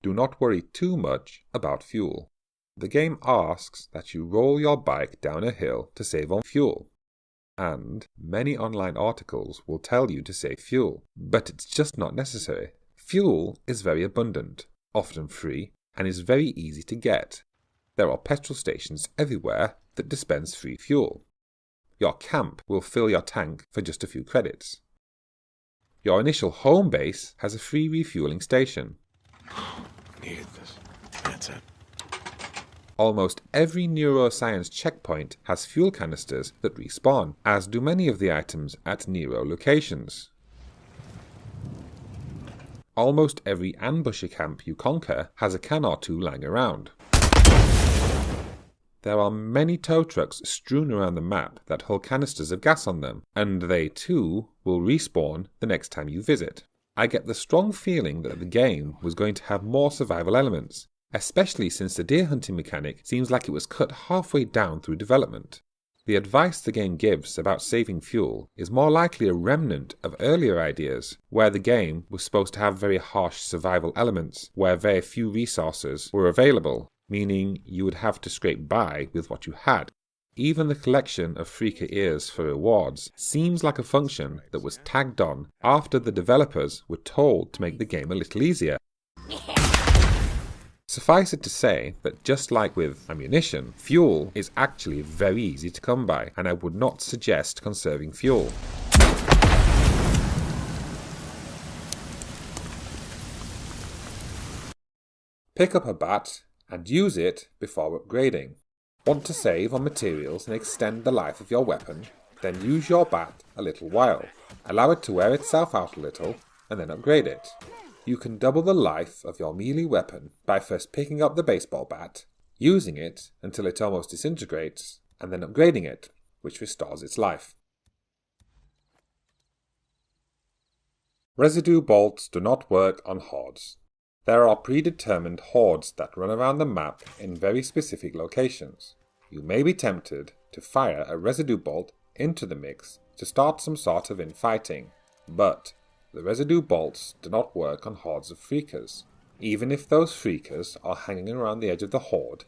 Do not worry too much about fuel. The game asks that you roll your bike down a hill to save on fuel. And many online articles will tell you to save fuel, but it's just not necessary. Fuel is very abundant, often free, and is very easy to get. There are petrol stations everywhere that dispense free fuel. Your camp will fill your tank for just a few credits. Your initial home base has a free refueling station. Needed this. That's it. Almost every neuroscience checkpoint has fuel canisters that respawn, as do many of the items at Nero locations. Almost every ambusher camp you conquer has a can or two lying around. There are many tow trucks strewn around the map that hold canisters of gas on them, and they too will respawn the next time you visit. I get the strong feeling that the game was going to have more survival elements, especially since the deer hunting mechanic seems like it was cut halfway down through development. The advice the game gives about saving fuel is more likely a remnant of earlier ideas, where the game was supposed to have very harsh survival elements, where very few resources were available, meaning you would have to scrape by with what you had. Even the collection of Freaker ears for rewards seems like a function that was tagged on after the developers were told to make the game a little easier. Suffice it to say that just like with ammunition, fuel is actually very easy to come by, and I would not suggest conserving fuel. Pick up a bat and use it before upgrading. Want to save on materials and extend the life of your weapon? Then use your bat a little while. Allow it to wear itself out a little, and then upgrade it. You can double the life of your melee weapon by first picking up the baseball bat, using it until it almost disintegrates, and then upgrading it, which restores its life. Residue bolts do not work on hordes. There are predetermined hordes that run around the map in very specific locations. You may be tempted to fire a residue bolt into the mix to start some sort of infighting, but the residue bolts do not work on hordes of freakers. Even if those freakers are hanging around the edge of the horde,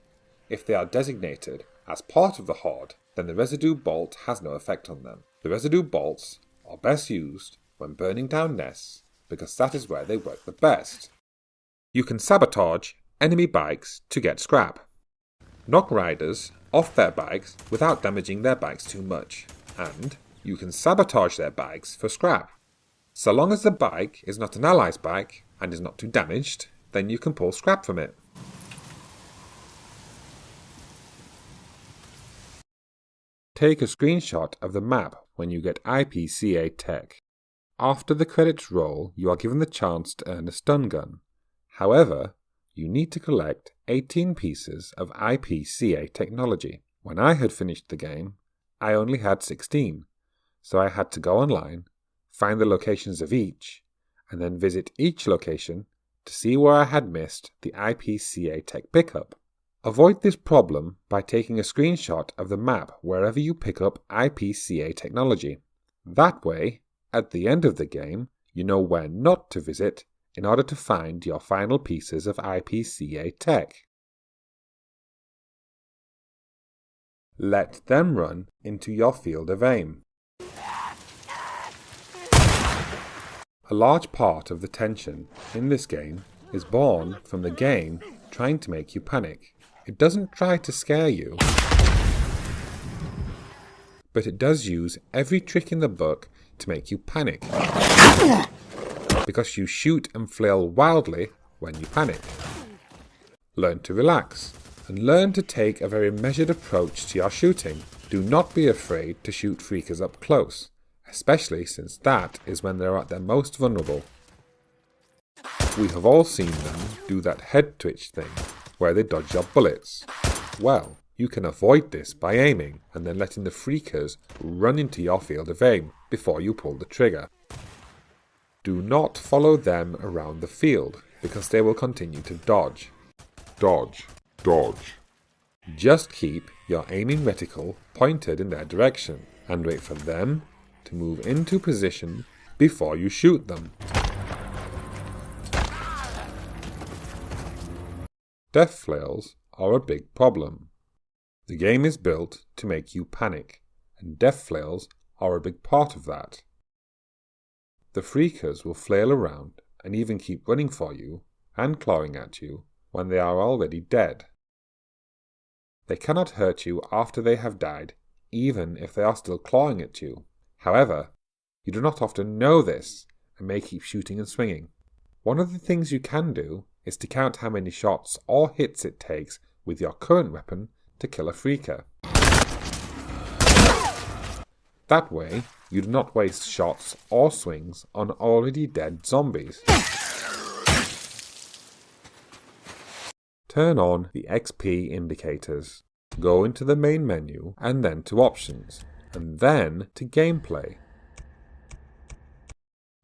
if they are designated as part of the horde, then the residue bolt has no effect on them. The residue bolts are best used when burning down nests, because that is where they work the best. You can sabotage enemy bikes to get scrap. Knock riders off their bikes without damaging their bikes too much, and you can sabotage their bikes for scrap. So long as the bike is not an ally's bike and is not too damaged, then you can pull scrap from it. Take a screenshot of the map when you get IPCA tech. After the credits roll, you are given the chance to earn a stun gun. However, you need to collect 18 pieces of IPCA technology. When I had finished the game, I only had 16, so I had to go online, find the locations of each, and then visit each location to see where I had missed the IPCA tech pickup. Avoid this problem by taking a screenshot of the map wherever you pick up IPCA technology. That way, at the end of the game, you know where not to visit in order to find your final pieces of IPCA tech. Let them run into your field of aim. A large part of the tension in this game is born from the game trying to make you panic. It doesn't try to scare you, but it does use every trick in the book to make you panic, because you shoot and flail wildly when you panic. Learn to relax, and learn to take a very measured approach to your shooting. Do not be afraid to shoot freakers up close, especially since that is when they're at their most vulnerable. We have all seen them do that head twitch thing, where they dodge your bullets. Well, you can avoid this by aiming, and then letting the freakers run into your field of aim before you pull the trigger. Do not follow them around the field, because they will continue to dodge. Dodge. Dodge. Just keep your aiming reticle pointed in their direction, and wait for them to move into position before you shoot them. Death flails are a big problem. The game is built to make you panic, and death flails are a big part of that. The freakers will flail around and even keep running for you and clawing at you when they are already dead. They cannot hurt you after they have died, even if they are still clawing at you. However, you do not often know this and may keep shooting and swinging. One of the things you can do is to count how many shots or hits it takes with your current weapon to kill a freaker. That way, you do not waste shots or swings on already dead zombies. Turn on the XP indicators. Go into the main menu and then to Options, and then to Gameplay.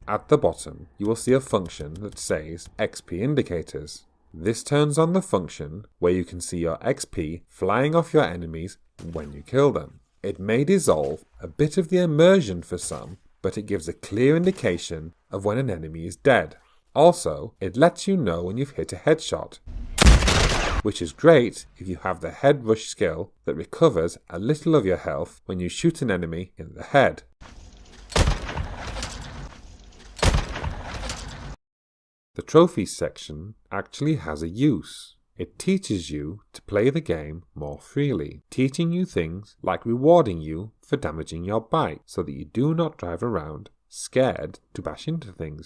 At the bottom, you will see a function that says XP Indicators. This turns on the function where you can see your XP flying off your enemies when you kill them. It may dissolve a bit of the immersion for some, but it gives a clear indication of when an enemy is dead. Also, it lets you know when you've hit a headshot, which is great if you have the head rush skill that recovers a little of your health when you shoot an enemy in the head. The trophies section actually has a use. It teaches you to play the game more freely, teaching you things like rewarding you for damaging your bike so that you do not drive around scared to bash into things.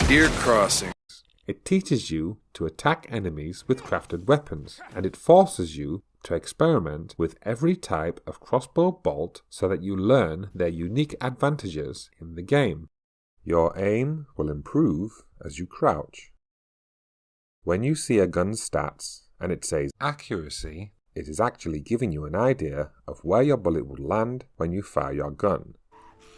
Deer crossing. It teaches you to attack enemies with crafted weapons, and it forces you to experiment with every type of crossbow bolt so that you learn their unique advantages in the game. Your aim will improve as you crouch. When you see a gun's stats and it says accuracy, it is actually giving you an idea of where your bullet will land when you fire your gun.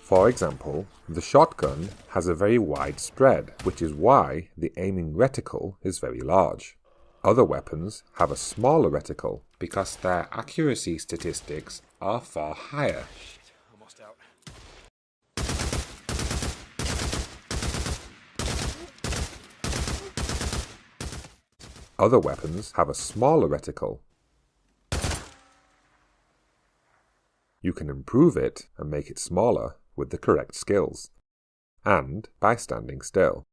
For example, the shotgun has a very wide spread, which is why the aiming reticle is very large. Other weapons have a smaller reticle because their accuracy statistics are far higher. Almost out. Other weapons have a smaller reticle. You can improve it and make it smaller with the correct skills, and by standing still.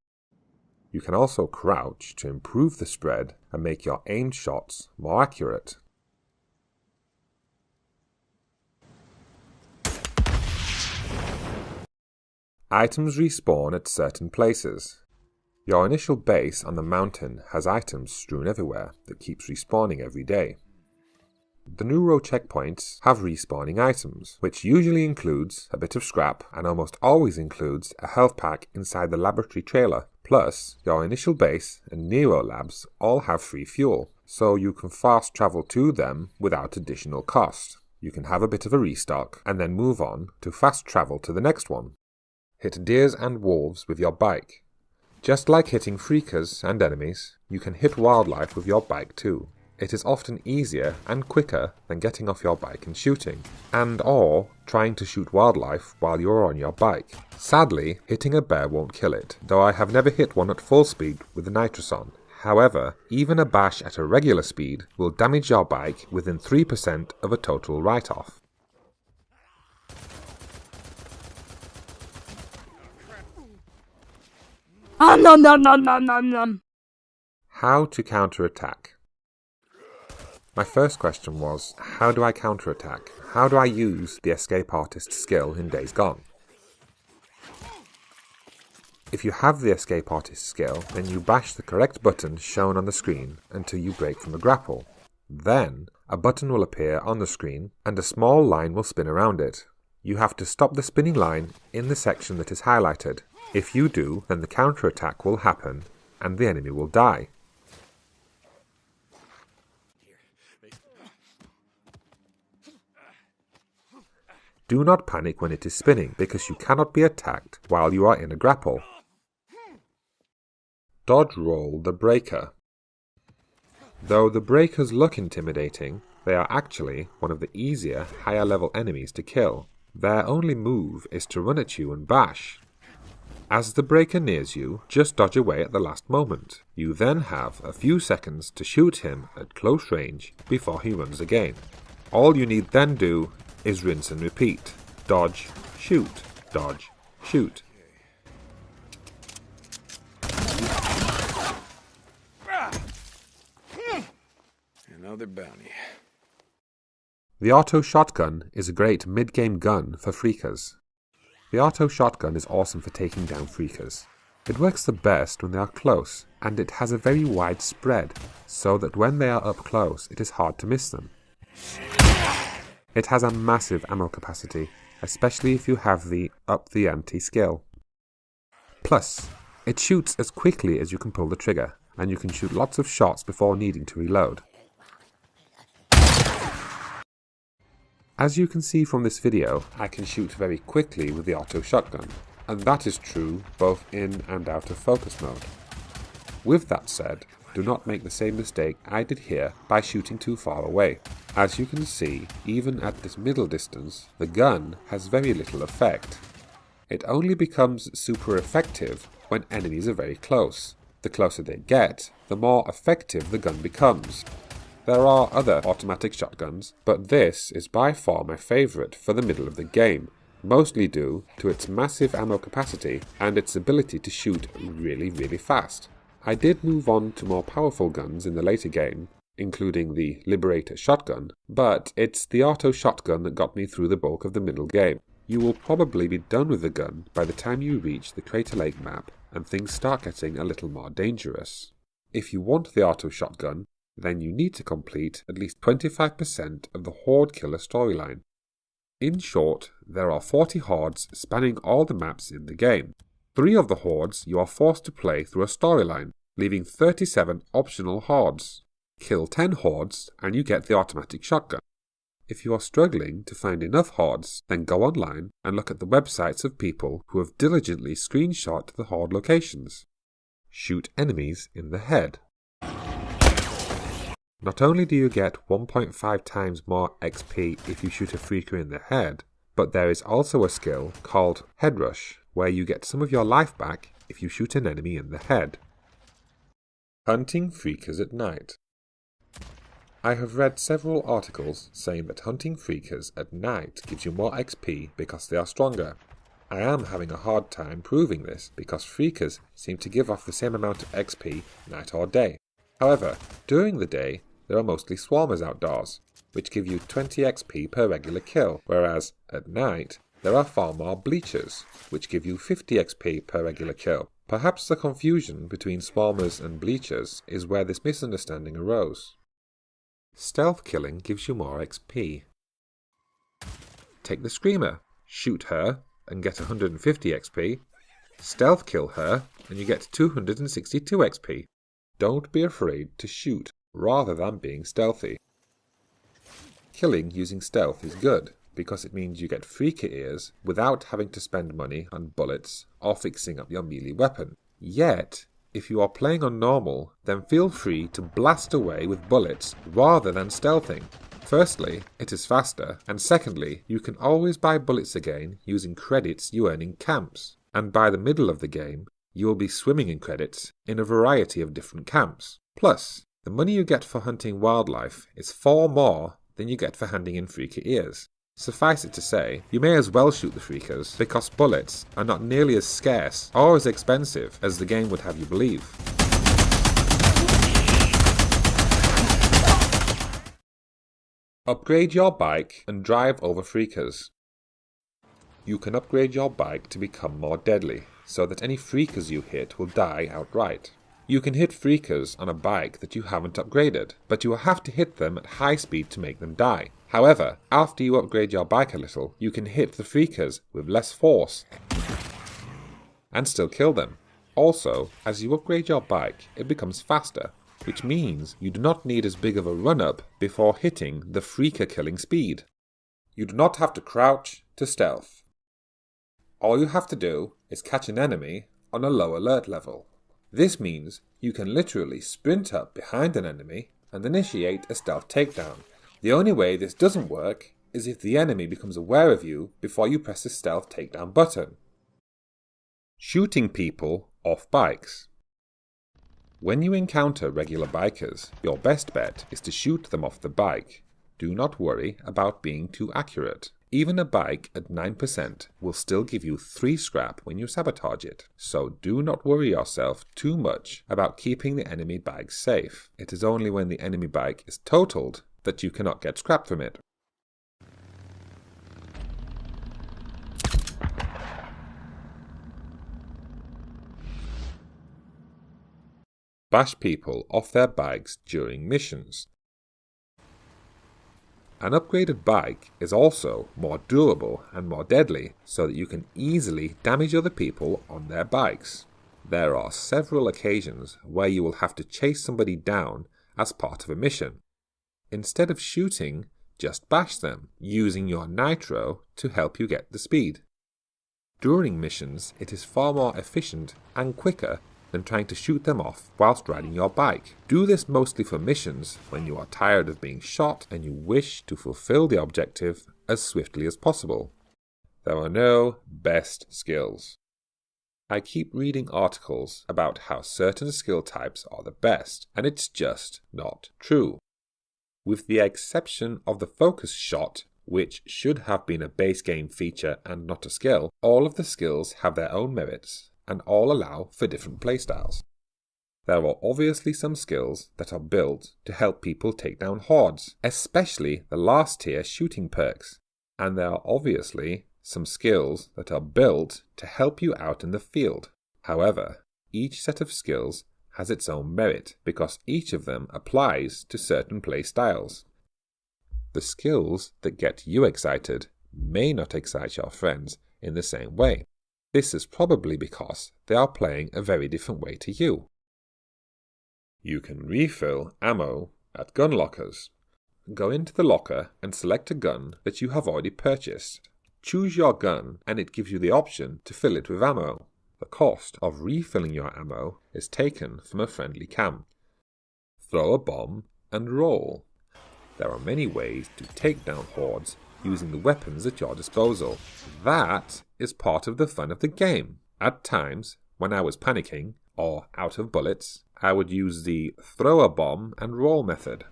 You can also crouch to improve the spread and make your aimed shots more accurate. Items respawn at certain places. Your initial base on the mountain has items strewn everywhere that keeps respawning every day. The new row checkpoints have respawning items, which usually includes a bit of scrap and almost always includes a health pack inside the laboratory trailer. Plus, your initial base and Nero labs all have free fuel, so you can fast travel to them without additional cost. You can have a bit of a restock and then move on to fast travel to the next one. Hit deers and wolves with your bike. Just like hitting freakers and enemies, you can hit wildlife with your bike too. It is often easier and quicker than getting off your bike and shooting, or trying to shoot wildlife while you're on your bike. Sadly, hitting a bear won't kill it, though I have never hit one at full speed with the nitrous on. However, even a bash at a regular speed will damage your bike within 3% of a total write-off. How to counterattack. My first question was, how do I counterattack? How do I use the escape artist skill in Days Gone? If you have the escape artist skill, then you bash the correct button shown on the screen until you break from a grapple. Then, a button will appear on the screen and a small line will spin around it. You have to stop the spinning line in the section that is highlighted. If you do, then the counterattack will happen and the enemy will die. Do not panic when it is spinning, because you cannot be attacked while you are in a grapple. Dodge roll the breaker. Though the breakers look intimidating, they are actually one of the easier, higher level enemies to kill. Their only move is to run at you and bash. As the breaker nears you, just dodge away at the last moment. You then have a few seconds to shoot him at close range before he runs again. All you need then do is rinse and repeat. Dodge, shoot, dodge, shoot. Another bounty. The auto shotgun is a great mid-game gun for freakers. The auto shotgun is awesome for taking down freakers. It works the best when they are close, and it has a very wide spread, so that when they are up close it is hard to miss them. It has a massive ammo capacity, especially if you have the up the ante skill. Plus, it shoots as quickly as you can pull the trigger, and you can shoot lots of shots before needing to reload. As you can see from this video, I can shoot very quickly with the auto shotgun, and that is true both in and out of focus mode. With that said, do not make the same mistake I did here by shooting too far away. As you can see, even at this middle distance, the gun has very little effect. It only becomes super effective when enemies are very close. The closer they get, the more effective the gun becomes. There are other automatic shotguns, but this is by far my favourite for the middle of the game, mostly due to its massive ammo capacity and its ability to shoot really fast. I did move on to more powerful guns in the later game, including the Liberator shotgun, but it's the auto shotgun that got me through the bulk of the middle game. You will probably be done with the gun by the time you reach the Crater Lake map and things start getting a little more dangerous. If you want the auto shotgun, then you need to complete at least 25% of the Horde Killer storyline. In short, there are 40 hordes spanning all the maps in the game. 3 of the hordes you are forced to play through a storyline, leaving 37 optional hordes. Kill 10 hordes and you get the automatic shotgun. If you are struggling to find enough hordes, then go online and look at the websites of people who have diligently screenshot the horde locations. Shoot enemies in the head. Not only do you get 1.5 times more XP if you shoot a freaker in the head, but there is also a skill called Head Rush, where you get some of your life back if you shoot an enemy in the head. Hunting freakers at night. I have read several articles saying that hunting freakers at night gives you more XP because they are stronger. I am having a hard time proving this because freakers seem to give off the same amount of XP night or day. However, during the day, there are mostly swarmers outdoors, which give you 20 XP per regular kill, whereas at night, there are far more bleachers, which give you 50 XP per regular kill. Perhaps the confusion between swarmers and bleachers is where this misunderstanding arose. Stealth killing gives you more XP. Take the Screamer, shoot her and get 150 XP, stealth kill her and you get 262 XP. Don't be afraid to shoot rather than being stealthy. Killing using stealth is good because it means you get freaker ears without having to spend money on bullets or fixing up your melee weapon. Yet, if you are playing on normal, then feel free to blast away with bullets rather than stealthing. Firstly, it is faster, and secondly, you can always buy bullets again using credits you earn in camps, and by the middle of the game, you will be swimming in credits in a variety of different camps. Plus, the money you get for hunting wildlife is far more than you get for handing in freaker ears. Suffice it to say, you may as well shoot the freakers because bullets are not nearly as scarce or as expensive as the game would have you believe. Upgrade your bike and drive over freakers. You can upgrade your bike to become more deadly, so that any freakers you hit will die outright. You can hit freakers on a bike that you haven't upgraded, but you will have to hit them at high speed to make them die. However, after you upgrade your bike a little, you can hit the freakers with less force and still kill them. Also, as you upgrade your bike, it becomes faster, which means you do not need as big of a run-up before hitting the freaker killing speed. You do not have to crouch to stealth. All you have to do is catch an enemy on a low alert level. This means you can literally sprint up behind an enemy and initiate a stealth takedown. The only way this doesn't work is if the enemy becomes aware of you before you press the stealth takedown button. Shooting people off bikes. When you encounter regular bikers, your best bet is to shoot them off the bike. Do not worry about being too accurate. Even a bike at 9% will still give you 3 scrap when you sabotage it, so do not worry yourself too much about keeping the enemy bike safe. It is only when the enemy bike is totaled that you cannot get scrap from it. Bash people off their bikes during missions. An upgraded bike is also more durable and more deadly, so that you can easily damage other people on their bikes. There are several occasions where you will have to chase somebody down as part of a mission. Instead of shooting, just bash them, using your nitro to help you get the speed. During missions, it is far more efficient and quicker than trying to shoot them off whilst riding your bike. Do this mostly for missions when you are tired of being shot and you wish to fulfill the objective as swiftly as possible. There are no best skills. I keep reading articles about how certain skill types are the best, and it's just not true. With the exception of the focus shot, which should have been a base game feature and not a skill, all of the skills have their own merits and all allow for different playstyles. There are obviously some skills that are built to help people take down hordes, especially the last tier shooting perks, and there are obviously some skills that are built to help you out in the field. However, each set of skills has its own merit because each of them applies to certain playstyles. The skills that get you excited may not excite your friends in the same way. This is probably because they are playing a very different way to you. You can refill ammo at gun lockers. Go into the locker and select a gun that you have already purchased. Choose your gun and it gives you the option to fill it with ammo. The cost of refilling your ammo is taken from a friendly camp. Throw a bomb and roll. There are many ways to take down hordes using the weapons at your disposal. That is part of the fun of the game. At times, when I was panicking or out of bullets, I would use the throw a bomb and roll method.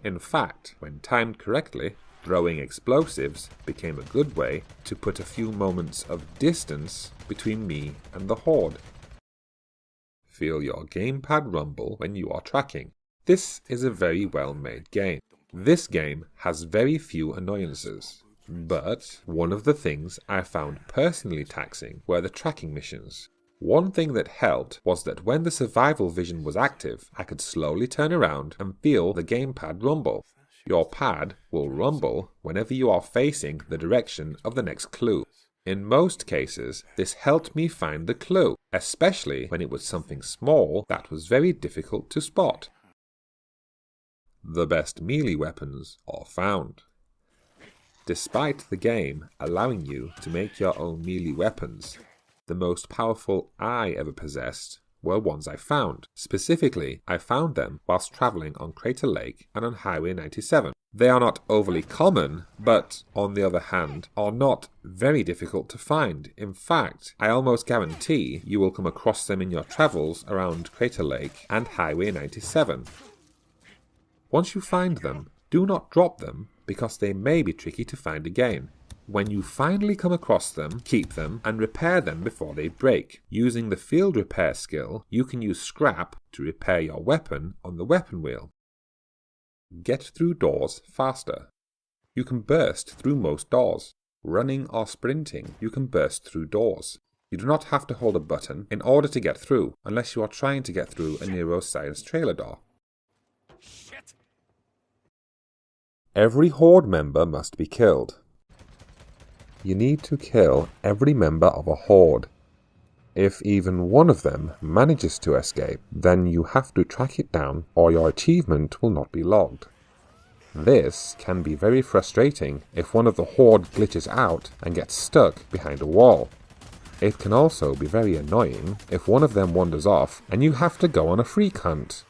In fact, when timed correctly, throwing explosives became a good way to put a few moments of distance between me and the horde. Feel your gamepad rumble when you are tracking. This is a very well-made game. This game has very few annoyances, but one of the things I found personally taxing were the tracking missions. One thing that helped was that when the survival vision was active, I could slowly turn around and feel the gamepad rumble. Your pad will rumble whenever you are facing the direction of the next clue. In most cases, this helped me find the clue, especially when it was something small that was very difficult to spot. The best melee weapons are found. Despite the game allowing you to make your own melee weapons, the most powerful I ever possessed were ones I found. Specifically, I found them whilst travelling on Crater Lake and on Highway 97. They are not overly common, but, on the other hand, are not very difficult to find. In fact, I almost guarantee you will come across them in your travels around Crater Lake and Highway 97. Once you find them, do not drop them because they may be tricky to find again. When you finally come across them, keep them and repair them before they break. Using the field repair skill, you can use scrap to repair your weapon on the weapon wheel. Get through doors faster. You can burst through most doors. Running or sprinting, you can burst through doors. You do not have to hold a button in order to get through, unless you are trying to get through a neuroscience trailer door. Every horde member must be killed. You need to kill every member of a horde. If even one of them manages to escape, then you have to track it down or your achievement will not be logged. This can be very frustrating if one of the horde glitches out and gets stuck behind a wall. It can also be very annoying if one of them wanders off and you have to go on a freak hunt.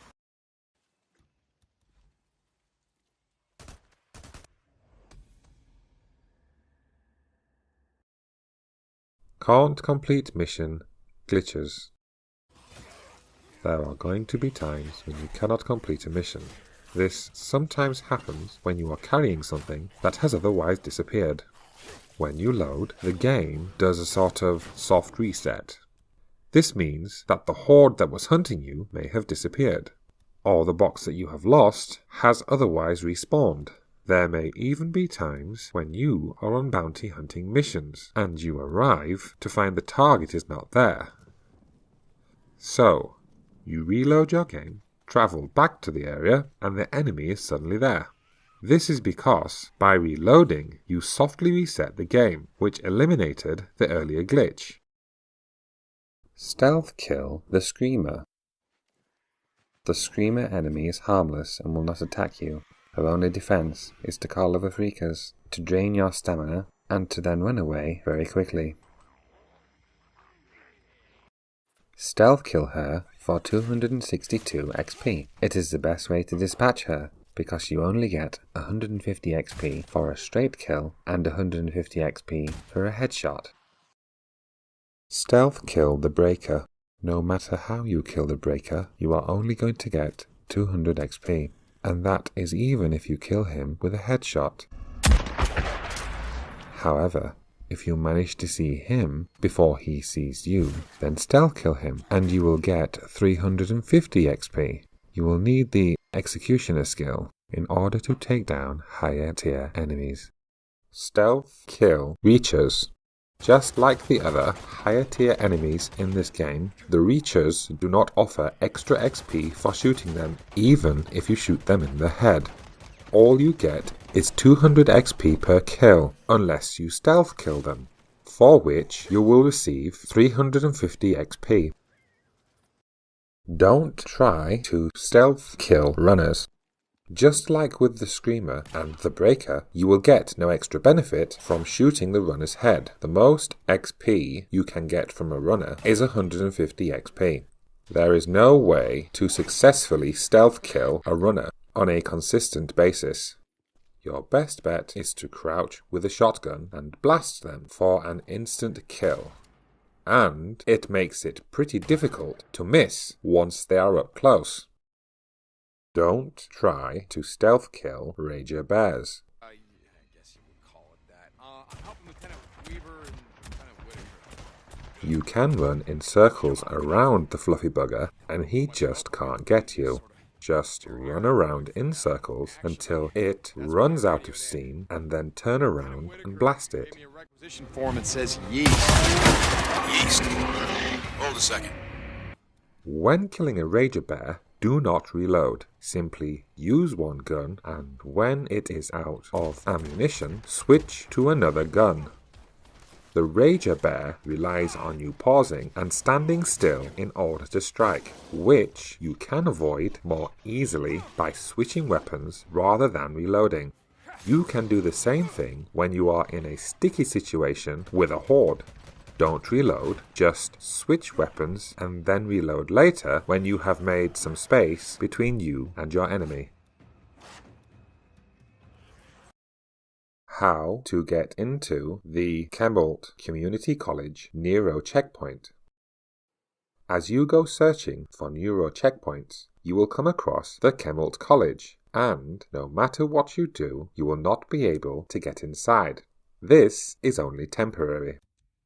Can't complete mission glitches. There are going to be times when you cannot complete a mission. This sometimes happens when you are carrying something that has otherwise disappeared. When you load, the game does a sort of soft reset. This means that the horde that was hunting you may have disappeared, or the box that you have lost has otherwise respawned. There may even be times when you are on bounty hunting missions, and you arrive to find the target is not there. So, you reload your game, travel back to the area, and the enemy is suddenly there. This is because, by reloading, you softly reset the game, which eliminated the earlier glitch. Stealth kill the Screamer. The Screamer enemy is harmless and will not attack you. Her only defense is to call other freakers, to drain your stamina, and to then run away very quickly. Stealth kill her for 262 XP. It is the best way to dispatch her, because you only get 150 XP for a straight kill and 150 XP for a headshot. Stealth kill the Breaker. No matter how you kill the Breaker, you are only going to get 200 XP, and that is even if you kill him with a headshot. However, if you manage to see him before he sees you, then stealth kill him, and you will get 350 XP. You will need the Executioner skill in order to take down higher tier enemies. Stealth kill Reachers. Just like the other higher tier enemies in this game, the Reachers do not offer extra XP for shooting them, even if you shoot them in the head. All you get is 200 XP per kill, unless you stealth kill them, for which you will receive 350 XP. Don't try to stealth kill runners. Just like with the Screamer and the Breaker, you will get no extra benefit from shooting the runner's head. The most XP you can get from a runner is 150 XP. There is no way to successfully stealth kill a runner on a consistent basis. Your best bet is to crouch with a shotgun and blast them for an instant kill. And it makes it pretty difficult to miss once they are up close. Don't try to stealth kill Rager Bears. I guess you would call it that. I'm helping Lieutenant Weaver and Lieutenant Whitaker. You can run in circles around the fluffy bugger, and he just can't get you. Just run around in circles until it runs out of steam, and then turn around and blast it. Gave me a requisition form. It says yeast. Yeast. Hold a second. When killing a Rager Bear, do not reload. Simply use one gun, and when it is out of ammunition, switch to another gun. The Rager Bear relies on you pausing and standing still in order to strike, which you can avoid more easily by switching weapons rather than reloading. You can do the same thing when you are in a sticky situation with a horde. Don't reload, just switch weapons and then reload later when you have made some space between you and your enemy. How to get into the Chemult Community College Nero checkpoint. As you go searching for Nero checkpoints, you will come across the Chemult College, and no matter what you do, you will not be able to get inside. This is only temporary.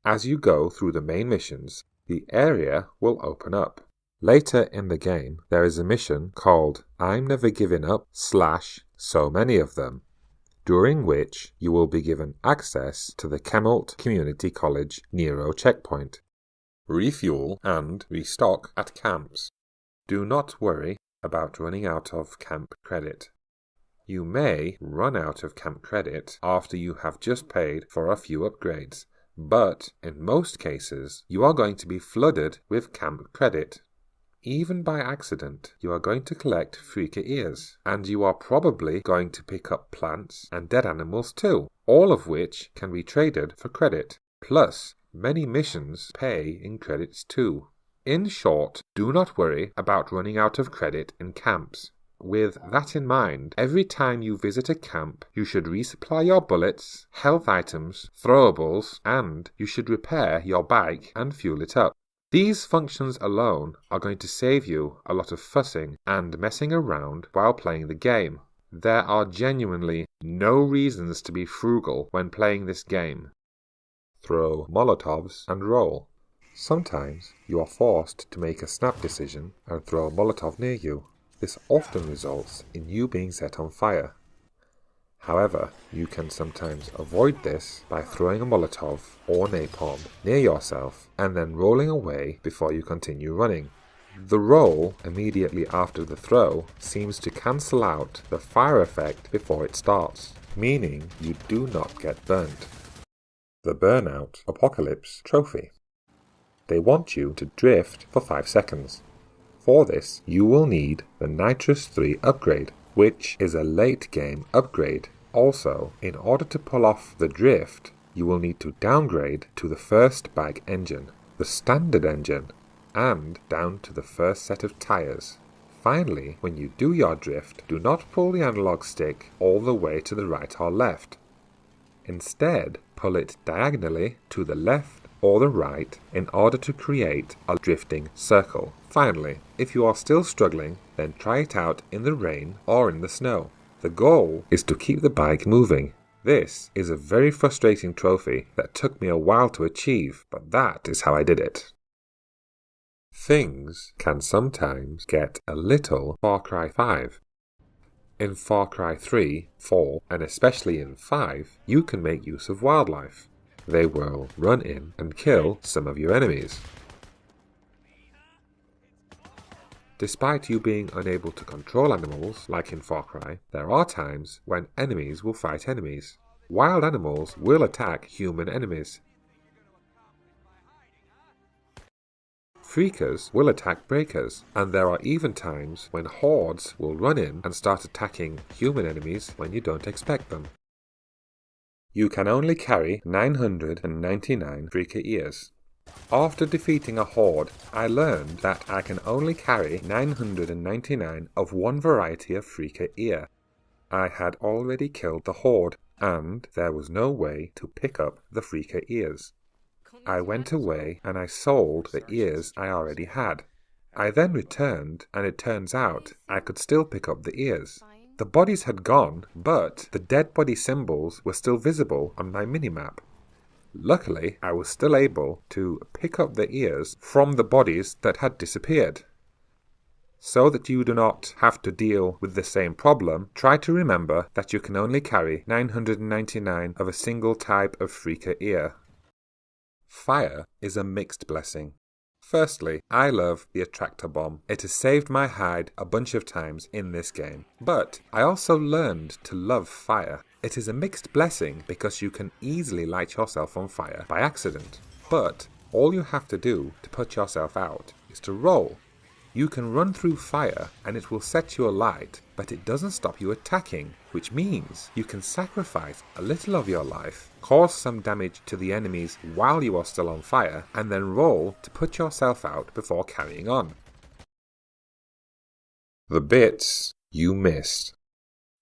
As you go through the main missions, the area will open up. Later in the game, there is a mission called I'm Never Giving Up / So Many of Them, during which you will be given access to the Chemult Community College Nero checkpoint. Refuel and restock at camps. Do not worry about running out of camp credit. You may run out of camp credit after you have just paid for a few upgrades, but in most cases you are going to be flooded with camp credit. Even by accident, you are going to collect freaker ears, and you are probably going to pick up plants and dead animals too, all of which can be traded for credit. Plus, many missions pay in credits too. In short, do not worry about running out of credit in camps. With that in mind, every time you visit a camp, you should resupply your bullets, health items, throwables, and you should repair your bike and fuel it up. These functions alone are going to save you a lot of fussing and messing around while playing the game. There are genuinely no reasons to be frugal when playing this game. Throw Molotovs and roll. Sometimes you are forced to make a snap decision and throw a Molotov near you. This often results in you being set on fire. However, you can sometimes avoid this by throwing a Molotov or napalm near yourself and then rolling away before you continue running. The roll immediately after the throw seems to cancel out the fire effect before it starts, meaning you do not get burnt. The Burnout Apocalypse Trophy. They want you to drift for 5 seconds. For this, you will need the Nitrous 3 upgrade, which is a late game upgrade. Also, in order to pull off the drift, you will need to downgrade to the first bag engine, the standard engine, and down to the first set of tires. Finally, when you do your drift, do not pull the analog stick all the way to the right or left. Instead, pull it diagonally to the left or the right in order to create a drifting circle. Finally, if you are still struggling, then try it out in the rain or in the snow. The goal is to keep the bike moving. This is a very frustrating trophy that took me a while to achieve, but that is how I did it. Things can sometimes get a little Far Cry 5. In Far Cry 3, 4, and especially in 5, you can make use of wildlife. They will run in and kill some of your enemies. Despite you being unable to control animals, like in Far Cry, there are times when enemies will fight enemies. Wild animals will attack human enemies. Freakers will attack breakers, and there are even times when hordes will run in and start attacking human enemies when you don't expect them. You can only carry 999 Freaker ears. After defeating a horde, I learned that I can only carry 999 of one variety of Freaker ear. I had already killed the horde, and there was no way to pick up the Freaker ears. I went away and I sold the ears I already had. I then returned, and it turns out I could still pick up the ears. The bodies had gone, but the dead body symbols were still visible on my minimap. Luckily, I was still able to pick up the ears from the bodies that had disappeared. So that you do not have to deal with the same problem, try to remember that you can only carry 999 of a single type of Freaker ear. Fire is a mixed blessing. Firstly, I love the attractor bomb. It has saved my hide a bunch of times in this game. But I also learned to love fire. It is a mixed blessing because you can easily light yourself on fire by accident. But all you have to do to put yourself out is to roll. You can run through fire and it will set you alight, but it doesn't stop you attacking, which means you can sacrifice a little of your life, cause some damage to the enemies while you are still on fire, and then roll to put yourself out before carrying on. The bits you missed.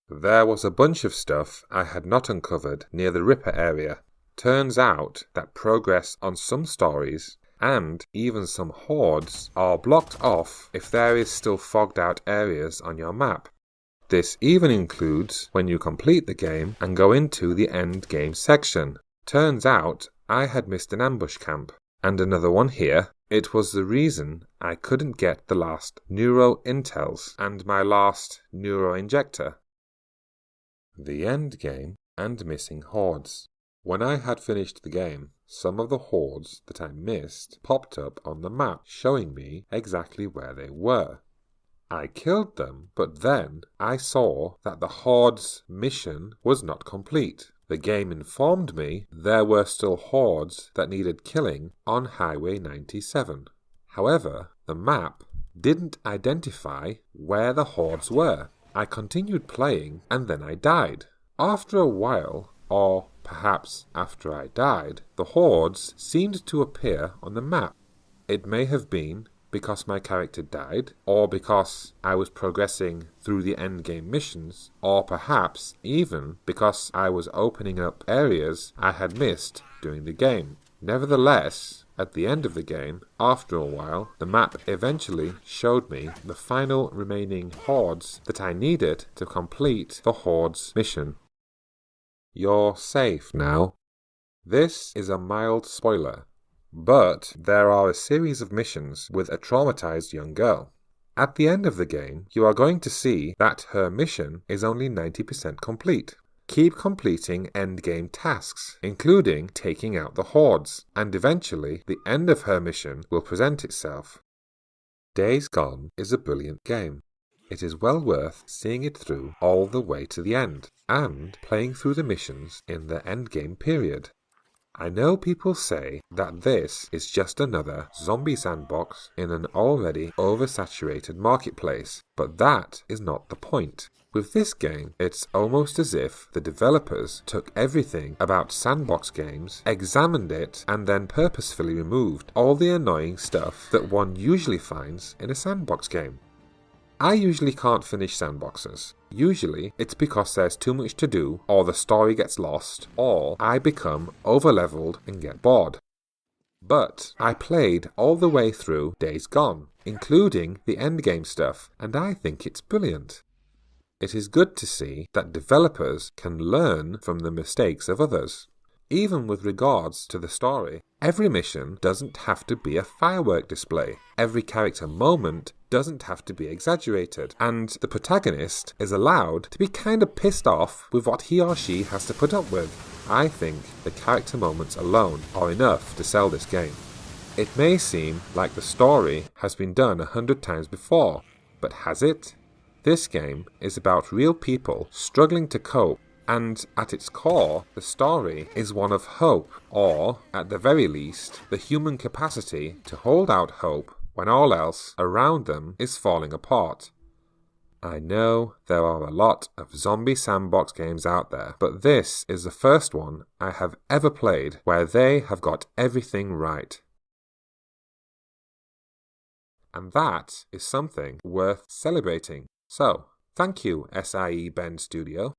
There was a bunch of stuff I had not uncovered near the Ripper area. Turns out that progress on some stories and even some hordes are blocked off if there is still fogged out areas on your map. This even includes when you complete the game and go into the end game section. Turns out I had missed an ambush camp, and another one here. It was the reason I couldn't get the last neuro intels and my last neuro injector. The end game and missing hordes. When I had finished the game, some of the hordes that I missed popped up on the map, showing me exactly where they were. I killed them, but then I saw that the horde's mission was not complete. The game informed me there were still hordes that needed killing on Highway 97. However, the map didn't identify where the hordes were. I continued playing and then I died. After a while, or perhaps after I died, the hordes seemed to appear on the map. It may have been because my character died, or because I was progressing through the endgame missions, or perhaps even because I was opening up areas I had missed during the game. Nevertheless, at the end of the game, after a while, the map eventually showed me the final remaining hordes that I needed to complete the Hordes mission. You're safe now. This is a mild spoiler, but there are a series of missions with a traumatized young girl. At the end of the game, you are going to see that her mission is only 90% complete. Keep completing endgame tasks, including taking out the hordes, and eventually the end of her mission will present itself. Days Gone is a brilliant game. It is well worth seeing it through all the way to the end, and playing through the missions in the endgame period. I know people say that this is just another zombie sandbox in an already oversaturated marketplace, but that is not the point. With this game, it's almost as if the developers took everything about sandbox games, examined it, and then purposefully removed all the annoying stuff that one usually finds in a sandbox game. I usually can't finish sandboxes. Usually, it's because there's too much to do, or the story gets lost, or I become overleveled and get bored. But I played all the way through Days Gone, including the endgame stuff, and I think it's brilliant. It is good to see that developers can learn from the mistakes of others. Even with regards to the story, every mission doesn't have to be a firework display. Every character moment doesn't have to be exaggerated, and the protagonist is allowed to be kind of pissed off with what he or she has to put up with. I think the character moments alone are enough to sell this game. It may seem like the story has been done 100 times before, but has it? This game is about real people struggling to cope, and at its core, the story is one of hope, or, at the very least, the human capacity to hold out hope when all else around them is falling apart. I know there are a lot of zombie sandbox games out there, but this is the first one I have ever played where they have got everything right. And that is something worth celebrating. So, thank you, SIE Bend Studio.